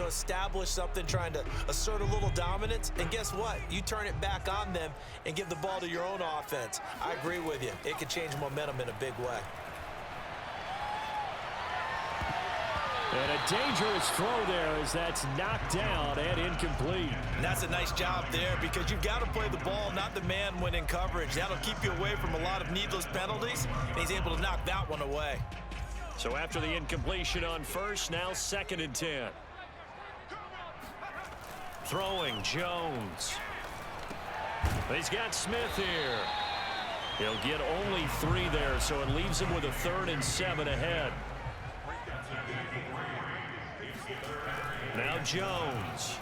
to establish something, trying to assert a little dominance. And guess what? You turn it back on them and give the ball to your own offense. I agree with you. It can change momentum in a big way. And a dangerous throw there as that's knocked down and incomplete. And that's a nice job there because you've got to play the ball, not the man when in coverage. That'll keep you away from a lot of needless penalties, and he's able to knock that one away. So after the incompletion on first, now 2nd and 10. Throwing Jones. He's got Smith here. He'll get only 3 there, so it leaves him with a 3rd and 7 ahead. Now Jones.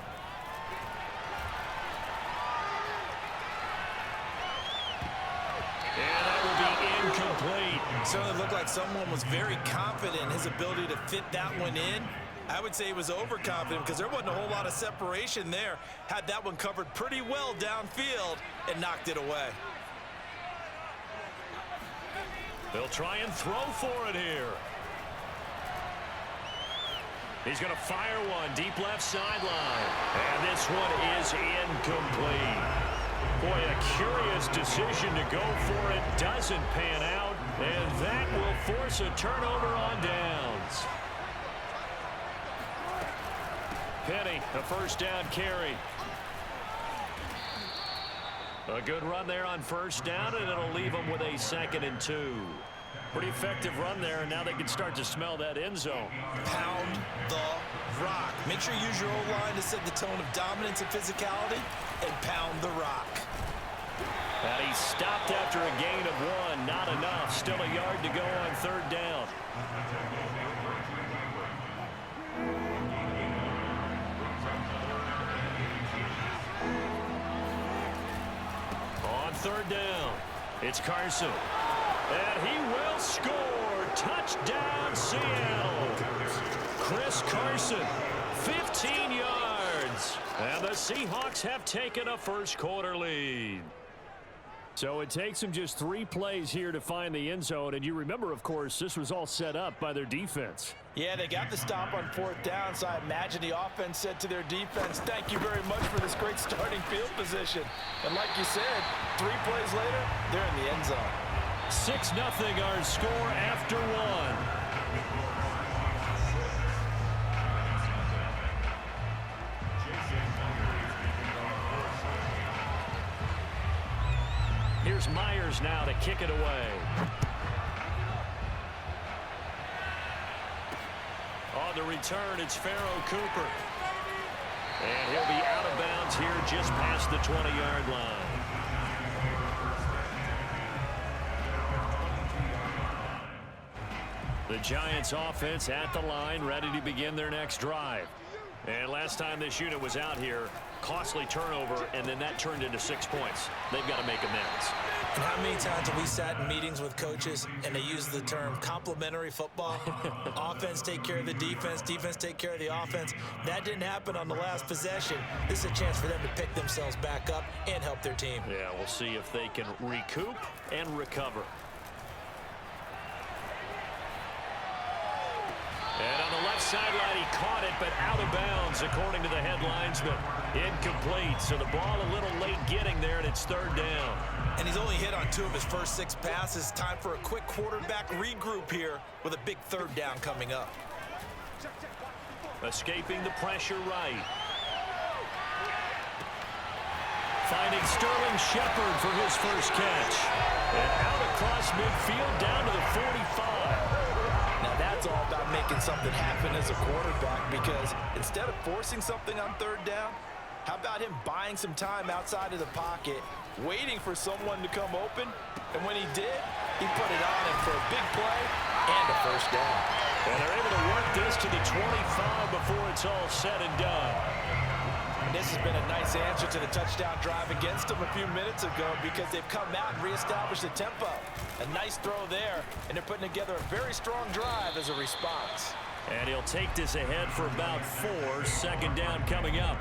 And that will be incomplete. It certainly looked like someone was very confident in his ability to fit that one in. I would say he was overconfident because there wasn't a whole lot of separation there. Had that one covered pretty well downfield and knocked it away. They'll try and throw for it here. He's going to fire one deep left sideline. And this one is incomplete. Boy, a curious decision to go for it. Doesn't pan out. And that will force a turnover on downs. Penny, a first down carry. A good run there on first down, and it'll leave them with a 2nd and 2. Pretty effective run there, and now they can start to smell that end zone. Pound the rock. Make sure you use your O-line to set the tone of dominance and physicality, and pound the rock. And he stopped after a gain of 1. Not enough. Still a yard to go on 3rd down. On 3rd down, it's Carson. And he will score. Touchdown, Seattle. Chris Carson, 15 yards. And the Seahawks have taken a first-quarter lead. So it takes them just 3 plays here to find the end zone. And you remember, of course, this was all set up by their defense. Yeah, they got the stop on 4th down, so I imagine the offense said to their defense, thank you very much for this great starting field position. And like you said, 3 plays later, they're in the end zone. 6-0 our score after 1. Here's Myers now to kick it away. On the return, it's Pharaoh Cooper. And he'll be out of bounds here just past the 20-yard line. The Giants offense at the line, ready to begin their next drive. And last time this unit was out here, costly turnover, and then that turned into 6 points. They've got to make amends. And how many times have we sat in meetings with coaches and they use the term complementary football? Offense take care of the defense, defense take care of the offense. That didn't happen on the last possession. This is a chance for them to pick themselves back up and help their team. Yeah, we'll see if they can recoup and recover. And on the left sideline, he caught it, but out of bounds, according to the headlines, but incomplete. So the ball a little late getting there, and it's 3rd down. And he's only hit on 2 of his first 6 passes. Time for a quick quarterback regroup here with a big 3rd down coming up. Escaping the pressure right. Finding Sterling Shepard for his first catch. And out across midfield down to the 45. Now that's all about making something happen as a quarterback, because instead of forcing something on 3rd down, how about him buying some time outside of the pocket, waiting for someone to come open, and when he did, he put it on him for a big play and a first down. And they're able to work this to the 25 before it's all said and done. And this has been a nice answer to the touchdown drive against them a few minutes ago, because they've come out and reestablished the tempo. A nice throw there, and they're putting together a very strong drive as a response. And he'll take this ahead for about 4. 2nd down coming up.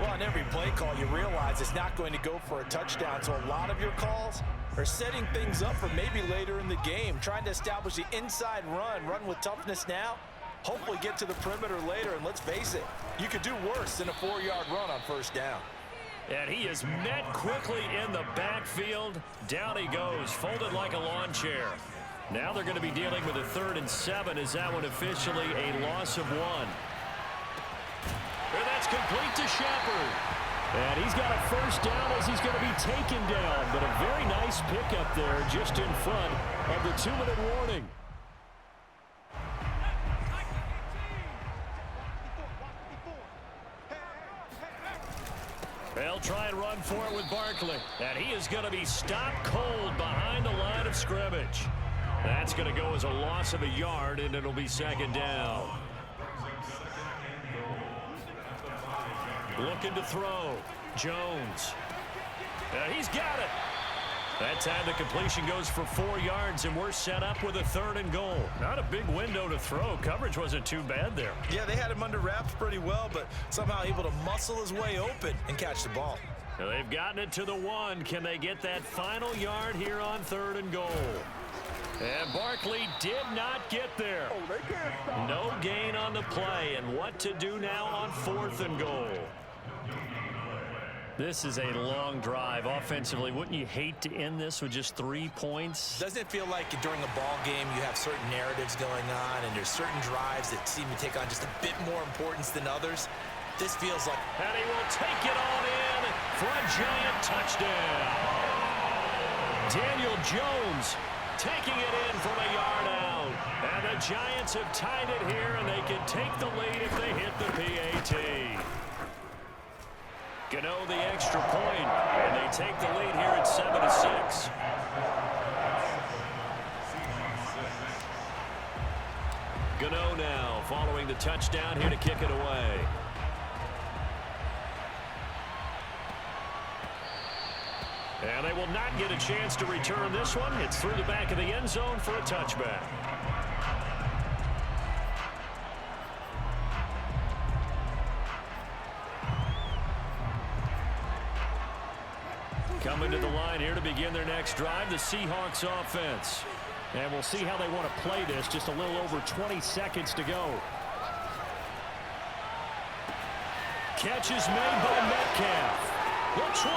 Well, on every play call, you realize it's not going to go for a touchdown, so a lot of your calls are setting things up for maybe later in the game, trying to establish the inside run with toughness now, hopefully get to the perimeter later, and let's face it, you could do worse than a 4-yard run on first down. And he is met quickly in the backfield. Down he goes, folded like a lawn chair. Now they're going to be dealing with a 3rd and 7. Is that one officially a loss of 1? And that's complete to Shepard. And he's got a first down as he's going to be taken down. But a very nice pickup there just in front of the 2-minute warning. They'll try and run for it with Barkley. And he is going to be stopped cold behind the line of scrimmage. That's going to go as a loss of a yard, and it'll be 2nd down. Looking to throw. Jones. He's got it. That time the completion goes for 4 yards, and we're set up with a 3rd and goal. Not a big window to throw. Coverage wasn't too bad there. Yeah, they had him under wraps pretty well, but somehow able to muscle his way open and catch the ball. Now they've gotten it to the 1. Can they get that final yard here on 3rd and goal? And Barkley did not get there. No gain on the play, and what to do now on 4th and goal? This is a long drive offensively. Wouldn't you hate to end this with just 3 points? Doesn't it feel like during a ball game you have certain narratives going on and there's certain drives that seem to take on just a bit more importance than others? This feels like... And he will take it on in for a giant touchdown. Daniel Jones taking it in from a yard out. And the Giants have tied it here, and they can take the lead if they hit the PAT. Gano the extra point, and they take the lead here at 7-6. Gano now following the touchdown here to kick it away. And they will not get a chance to return this one. It's through the back of the end zone for a touchback. Coming to the line here to begin their next drive, the Seahawks offense. And we'll see how they want to play this. Just a little over 20 seconds to go. Catch is made by Metcalf. The 20.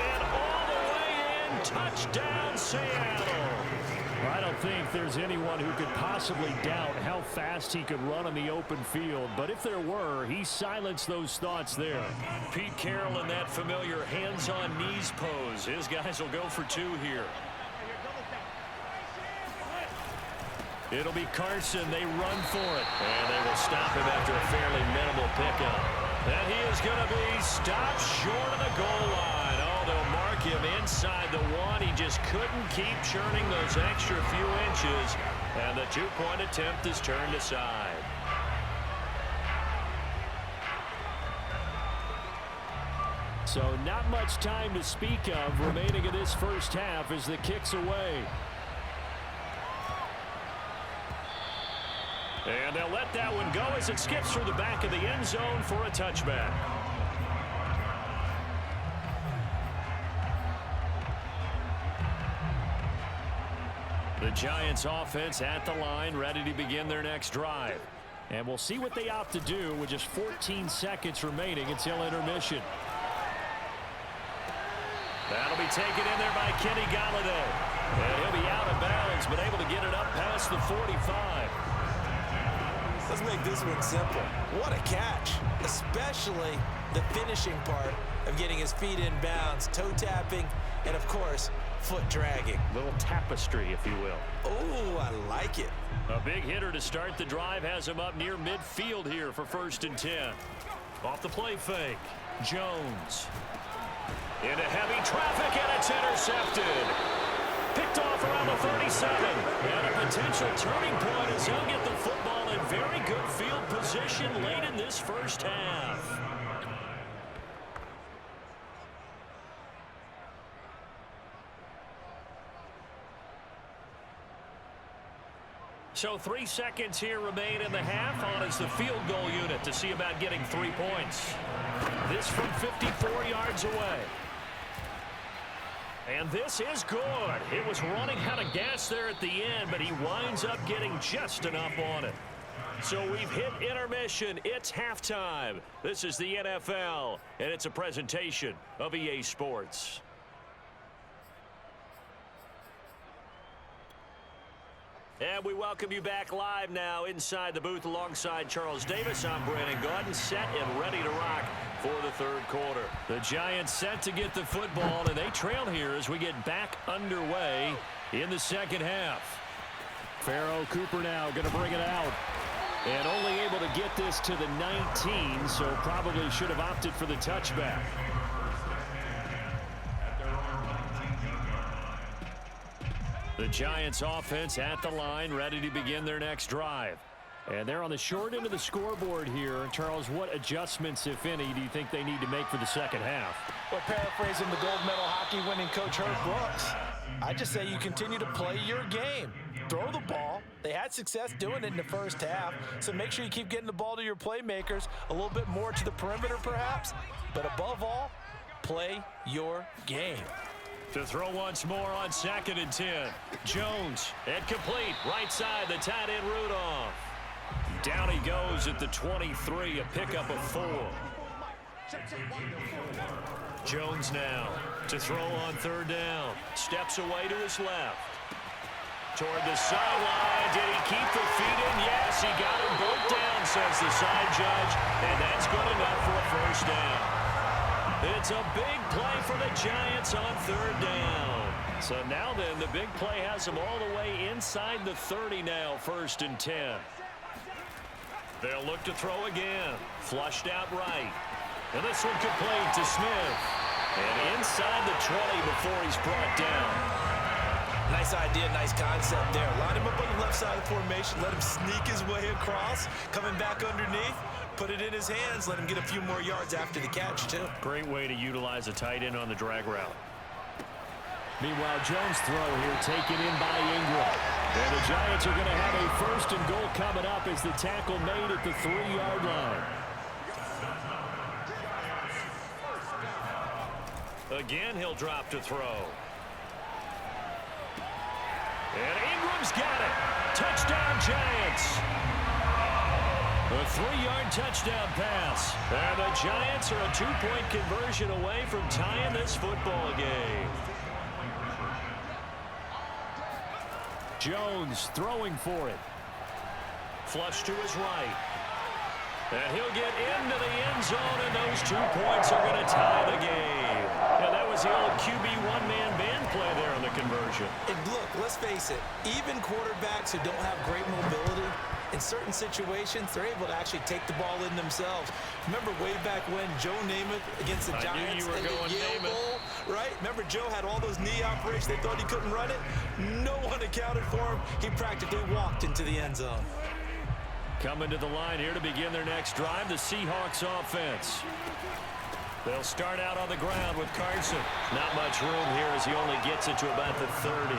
And all the way in. Touchdown, Seattle. I don't think there's anyone who could possibly doubt how fast he could run on the open field. But if there were, he silenced those thoughts there. Pete Carroll in that familiar hands-on knees pose. His guys will go for 2 here. It'll be Carson. They run for it. And they will stop him after a fairly minimal pickup. And he is going to be stopped short of the goal line. Oh, they'll mark him inside the 1. He just couldn't keep churning those extra few inches. And the 2-point attempt is turned aside. So not much time to speak of remaining in this first half as the kick's away. And they'll let that one go as it skips through the back of the end zone for a touchback. The Giants offense at the line, ready to begin their next drive. And we'll see what they opt to do with just 14 seconds remaining until intermission. That'll be taken in there by Kenny Golladay. And he'll be out of bounds, but able to get it up past the 45. Let's make this one simple. What a catch, especially the finishing part of getting his feet in bounds, toe tapping, and of course, foot dragging. Little tapestry, if you will. Oh, I like it. A big hitter to start the drive has him up near midfield here for 1st and 10. Off the play fake, Jones. Into heavy traffic, and it's intercepted. Picked off around the 37. And a potential turning point as he'll get the football in very good field position late in this first half. So 3 seconds here remain in the half. On is the field goal unit to see about getting 3 points. This from 54 yards away. And this is good. It was running out of gas there at the end, but he winds up getting just enough on it. So we've hit intermission. It's halftime. This is the NFL, and it's a presentation of EA Sports. And we welcome you back live now inside the booth alongside Charles Davis. I'm Brandon Gaudin, set and ready to rock for the third quarter. The Giants set to get the football, and they trail here as we get back underway in the second half. Pharaoh Cooper now going to bring it out. And only able to get this to the 19, so probably should have opted for the touchback. The Giants offense at the line, ready to begin their next drive. And they're on the short end of the scoreboard here. Charles, what adjustments, if any, do you think they need to make for the second half? Well, paraphrasing the gold medal hockey winning coach Herb Brooks, I just say you continue to play your game. Throw the ball. They had success doing it in the first half, so make sure you keep getting the ball to your playmakers, a little bit more to the perimeter perhaps, but above all, play your game. To throw once more on 2nd and 10. Jones, incomplete, right side, the tight end Rudolph. Down he goes at the 23, a pickup of 4. Jones now to throw on 3rd down. Steps away to his left. Toward the sideline. Did he keep the feet in? Yes, he got him both down, says the side judge, and that's good enough for a first down. It's a big play for the Giants on 3rd down. So now then, the big play has them all the way inside the 30 now, 1st and 10. They'll look to throw again. Flushed out right. And this one complete to Smith. And inside the 20 before he's brought down. Nice idea, nice concept there. Line him up on the left side of the formation. Let him sneak his way across. Coming back underneath. Put it in his hands. Let him get a few more yards after the catch, too. Great way to utilize a tight end on the drag route. Meanwhile, Jones' throw here taken in by Ingram. And the Giants are going to have a 1st and goal coming up as the tackle made at the 3-yard line. Again, he'll drop to throw. And Ingram's got it. Touchdown, Giants. A 3-yard touchdown pass. And the Giants are a 2-point conversion away from tying this football game. Jones throwing for it. Flush to his right. And he'll get into the end zone, and those 2 points are going to tie the game. And that was the old QB one-man band play there on the conversion. And look, let's face it, even quarterbacks who don't have great mobility, in certain situations, they're able to actually take the ball in themselves. Remember way back when Joe Namath against the Giants in the Yale Bowl, right? Remember Joe had all those knee operations. They thought he couldn't run it. No one accounted for him. He practically walked into the end zone. Coming to the line here to begin their next drive, the Seahawks offense. They'll start out on the ground with Carson. Not much room here as he only gets it to about the 30.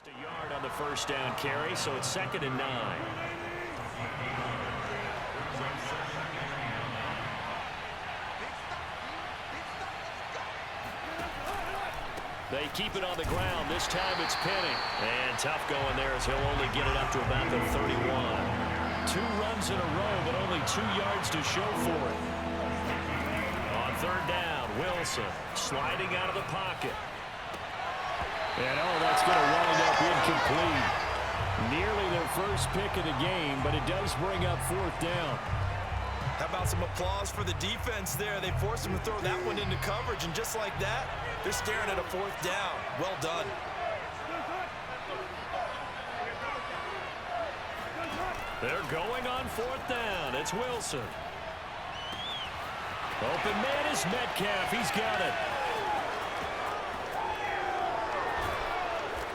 A yard on the 1st down carry, so it's 2nd and 9. They keep it on the ground. This time it's Penny. And tough going there as he'll only get it up to about the 31. 2 runs in a row, but only 2 yards to show for it. On 3rd down, Wilson sliding out of the pocket. And that's going to wind up incomplete. Nearly their first pick of the game, but it does bring up 4th down. How about some applause for the defense there? They forced him to throw that one into coverage, and just like that, they're staring at a 4th down. Well done. They're going on 4th down. It's Wilson. Open man is Metcalf. He's got it.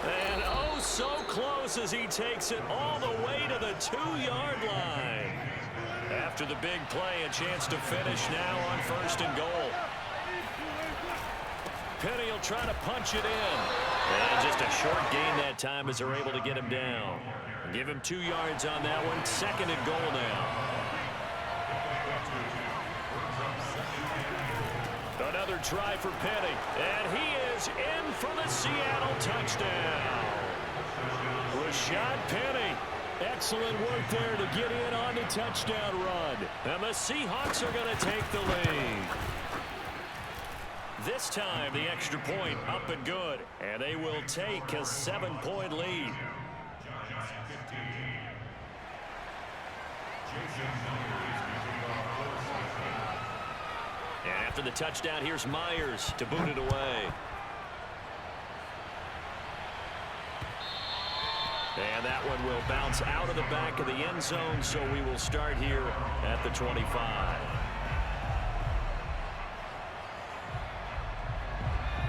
And oh, so close as he takes it all the way to the 2-yard line. After the big play, a chance to finish now on 1st and goal. Penny will try to punch it in. And just a short gain that time as they're able to get him down. Give him 2 yards on that one. 2nd and goal now. Another try for Penny. And he is in for the Seattle touchdown. Rashad Penny. Excellent work there to get in on the touchdown run. And the Seahawks are going to take the lead. This time, the extra point up and good. And they will take a 7-point lead. And after the touchdown, here's Myers to boot it away. And that one will bounce out of the back of the end zone, so we will start here at the 25.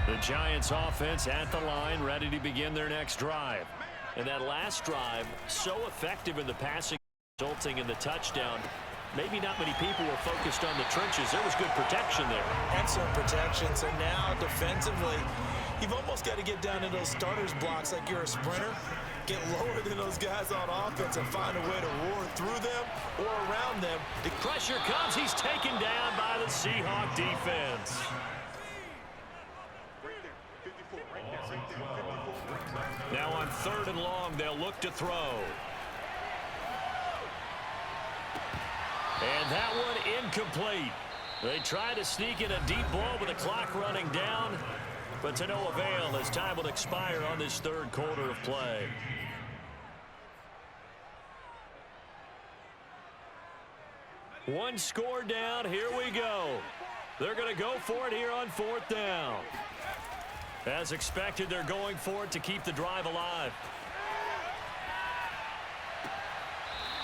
The Giants offense at the line, ready to begin their next drive. And that last drive, so effective in the passing, resulting in the touchdown. Maybe not many people were focused on the trenches. There was good protection there. Excellent protection. So now defensively, you've almost got to get down in those starters blocks like you're a sprinter. Get lower than those guys on offense and find a way to roar through them or around them. The pressure comes. He's taken down by the Seahawk defense. Now on 3rd and long, they'll look to throw. And that one incomplete. They try to sneak in a deep ball with the clock running down, but to no avail as time will expire on this 3rd quarter of play. One score down. Here we go. They're going to go for it here on 4th down. As expected, they're going for it to keep the drive alive.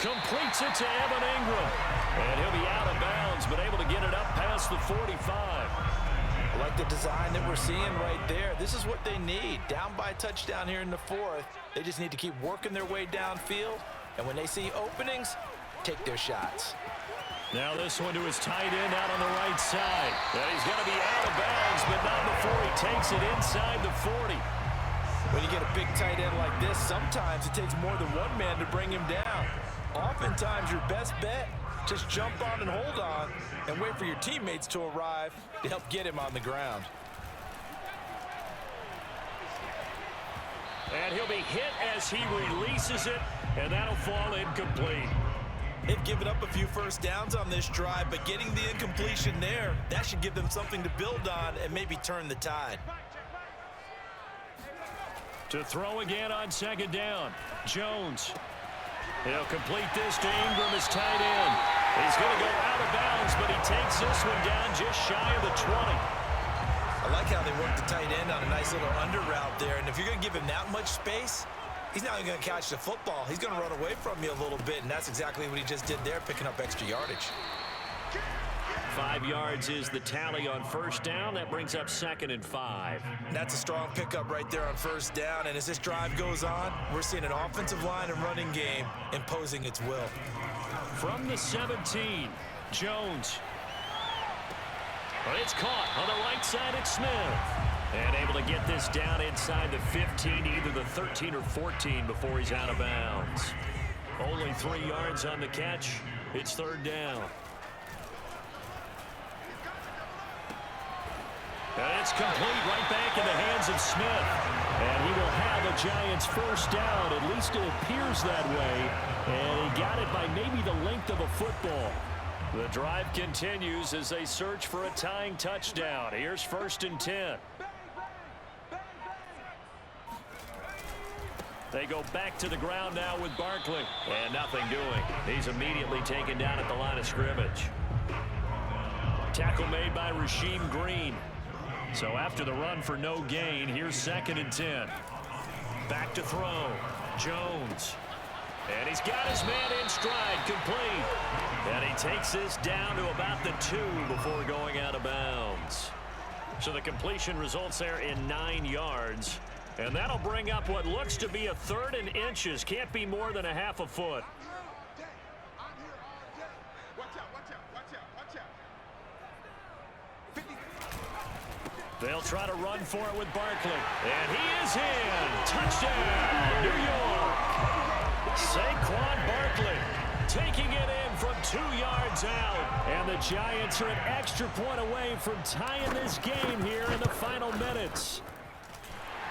Completes it to Evan Ingram. And he'll be out of bounds, but able to get it up past the 45. I like the design that we're seeing right there. This is what they need. Down by a touchdown here in the 4th. They just need to keep working their way downfield. And when they see openings, take their shots. Now this one to his tight end out on the right side. And he's going to be out of bounds, but not before he takes it inside the 40. When you get a big tight end like this, sometimes it takes more than one man to bring him down. Oftentimes, your best bet, just jump on and hold on and wait for your teammates to arrive to help get him on the ground. And he'll be hit as he releases it, and that'll fall incomplete. They've given up a few first downs on this drive, but getting the incompletion there, that should give them something to build on and maybe turn the tide. To throw again on 2nd down, Jones. He'll complete this to Ingram, his tight end. He's going to go out of bounds, but he takes this one down just shy of the 20. I like how they work the tight end on a nice little under route there, and if you're going to give him that much space, he's not going to catch the football. He's going to run away from you a little bit, and that's exactly what he just did there, picking up extra yardage. 5 yards is the tally on 1st down. That brings up 2nd and 5. That's a strong pickup right there on 1st down, and as this drive goes on, we're seeing an offensive line and running game imposing its will. From the 17, Jones. But it's caught on the right side at Smith. And able to get this down inside the 15, either the 13 or 14 before he's out of bounds. Only 3 yards on the catch. It's 3rd down. And it's complete right back in the hands of Smith. And he will have a Giants 1st down. At least it appears that way. And he got it by maybe the length of a football. The drive continues as they search for a tying touchdown. Here's 1st and 10. They go back to the ground now with Barkley. And nothing doing. He's immediately taken down at the line of scrimmage. Tackle made by Rasheem Green. So after the run for no gain, here's 2nd and 10. Back to throw. Jones. And he's got his man in stride, complete. And he takes this down to about the 2 before going out of bounds. So the completion results there in 9 yards. And that'll bring up what looks to be a 3rd and inches. Can't be more than a half a foot. They'll try to run for it with Barkley. And he is in. Touchdown, New York. Saquon Barkley taking it in from 2 yards out. And the Giants are an extra point away from tying this game here in the final minutes.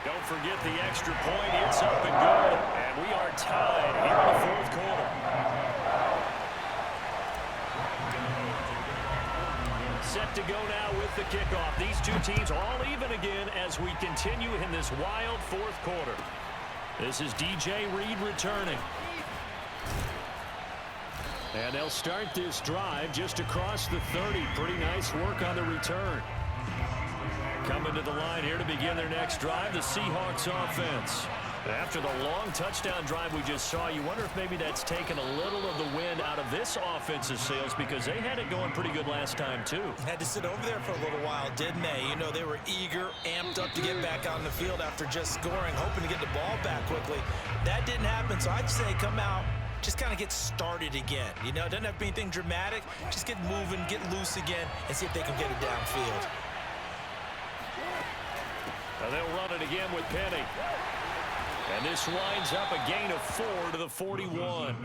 Don't forget the extra point. It's up and good. And we are tied here in the fourth quarter. Set to go now with the kickoff. These two teams all even again as we continue in this wild fourth quarter. This is DJ Reed returning. And they'll start this drive just across the 30. Pretty nice work on the return. Coming to the line here to begin their next drive, the Seahawks offense. After the long touchdown drive we just saw, you wonder if maybe that's taken a little of the wind out of this offensive sails because they had it going pretty good last time too. Had to sit over there for a little while, didn't they? You know, they were eager, amped up to get back on the field after just scoring, hoping to get the ball back quickly. That didn't happen, so I'd say come out, just kind of get started again. You know, it doesn't have to be anything dramatic. Just get moving, get loose again, and see if they can get it downfield. And they'll run it again with Penny. And this winds up a gain of 4 to the 41.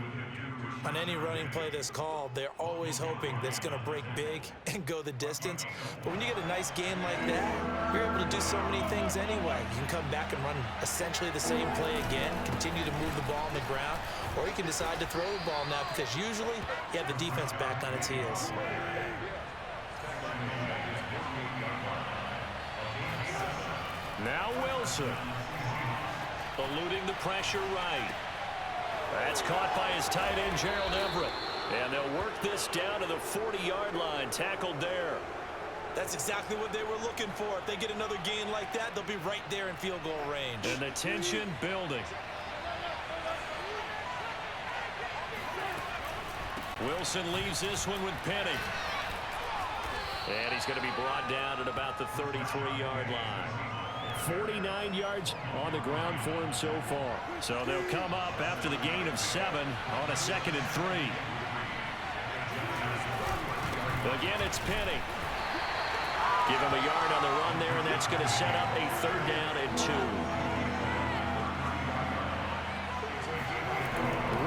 On any running play that's called, they're always hoping that it's going to break big and go the distance. But when you get a nice game like that, you're able to do so many things anyway. You can come back and run essentially the same play again, continue to move the ball on the ground, or you can decide to throw the ball now because usually you have the defense back on its heels. Now Wilson. Eluding the pressure right. That's caught by his tight end, Gerald Everett. And they'll work this down to the 40-yard line. Tackled there. That's exactly what they were looking for. If they get another gain like that, they'll be right there in field goal range. And the tension building. Wilson leaves this one with Penny. And he's going to be brought down at about the 33-yard line. 49 yards on the ground for him so far. So they'll come up after the gain of 7 on a 2nd and 3. Again, it's Penny. Give him a yard on the run there, and that's going to set up a 3rd down and 2.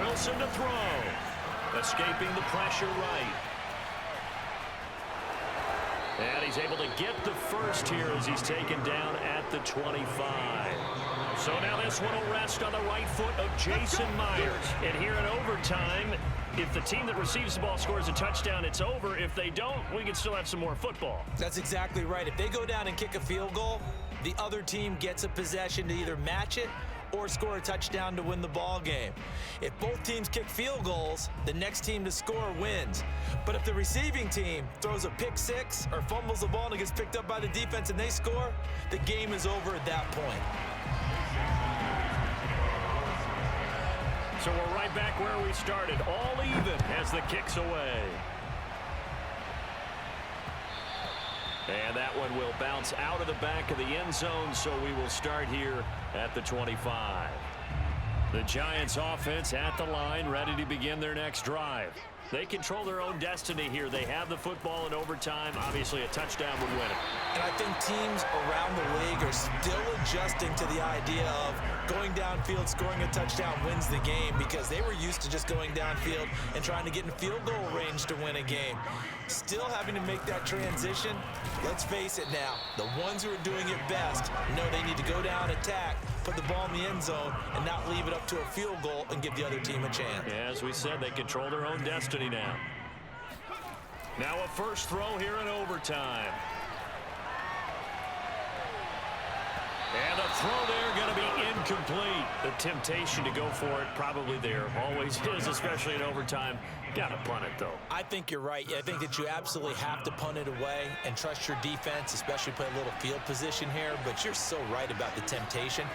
Wilson to throw. Escaping the pressure right. And he's able to get the first here as he's taken down at the 25. So now this one will rest on the right foot of Jason Myers. And here in overtime, if the team that receives the ball scores a touchdown, it's over. If they don't, we can still have some more football. That's exactly right. If they go down and kick a field goal, the other team gets a possession to either match it or score a touchdown to win the ball game. If both teams kick field goals, the next team to score wins. But if the receiving team throws a pick 6 or fumbles the ball and it gets picked up by the defense and they score, the game is over at that point. So we're right back where we started, all even as the kick's away. And that one will bounce out of the back of the end zone, so we will start here at the 25. The Giants offense at the line, ready to begin their next drive. They control their own destiny here. They have the football in overtime. Obviously, a touchdown would win it. And I think teams around the league are still adjusting to the idea of going downfield, scoring a touchdown wins the game because they were used to just going downfield and trying to get in field goal range to win a game. Still having to make that transition. Let's face it now, the ones who are doing it best know they need to go down, attack, put the ball in the end zone, and not leave it up to a field goal and give the other team a chance. Yeah, as we said, they control their own destiny now. Now a first throw here in overtime. And the throw there going to be incomplete. The temptation to go for it probably there. Always is, especially in overtime. Got to punt it, though. I think you're right. I think that you absolutely have to punt it away and trust your defense, especially play a little field position here. But you're so right about the temptation.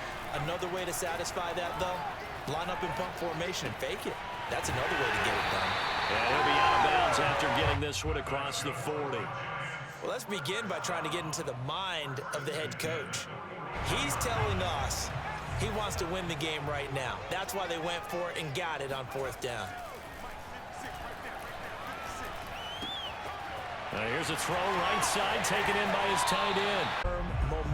Another way to satisfy that, though, line up in punt formation and fake it. That's another way to get it done. And he'll be out of bounds after getting this one across the 40. Well, let's begin by trying to get into the mind of the head coach. He's telling us he wants to win the game right now. That's why they went for it and got it on 4th down. Here's a throw right side taken in by his tight end.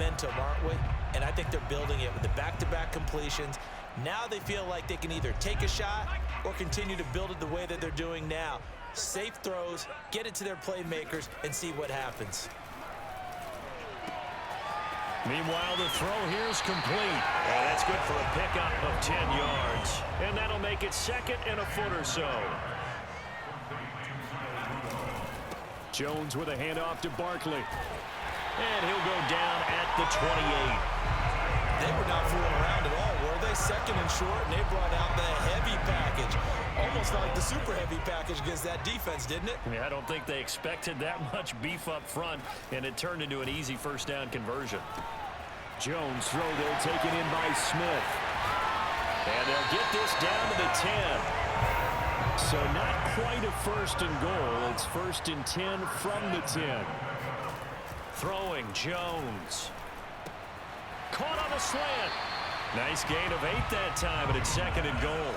momentum, aren't we? And I think they're building it with the back-to-back completions. Now they feel like they can either take a shot or continue to build it the way that they're doing now. Safe throws, get it to their playmakers, and see what happens. Meanwhile, the throw here is complete. And that's good for a pickup of 10 yards. And that'll make it 2nd and a foot or so. Jones with a handoff to Barkley. And he'll go down at the 28. They were not fooling around at all, were they? 2nd and short, and they brought out the heavy package. Almost like the super heavy package against that defense, didn't it? Yeah, I don't think they expected that much beef up front, and it turned into an easy first down conversion. Jones throw there taken in by Smith. And they'll get this down to the 10. So not quite a 1st and goal. It's 1st and 10 from the 10. Throwing Jones. Caught on the slant. Nice gain of 8 that time, and it's 2nd and goal.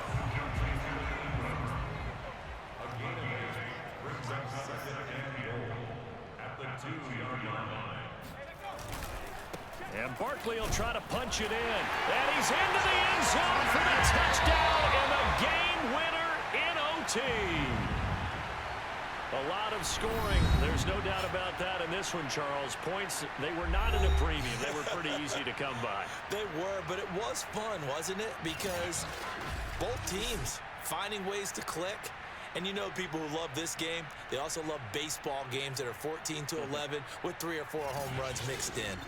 And Barkley will try to punch it in. And he's into the end zone for the touchdown and the game winner in OT. A lot of scoring. There's no doubt about that in this one, Charles. Points, they were not in a premium. They were pretty easy to come by. They were, but it was fun, wasn't it? Because both teams finding ways to click. And you know people who love this game, they also love baseball games that are 14-11 with 3 or 4 home runs mixed in.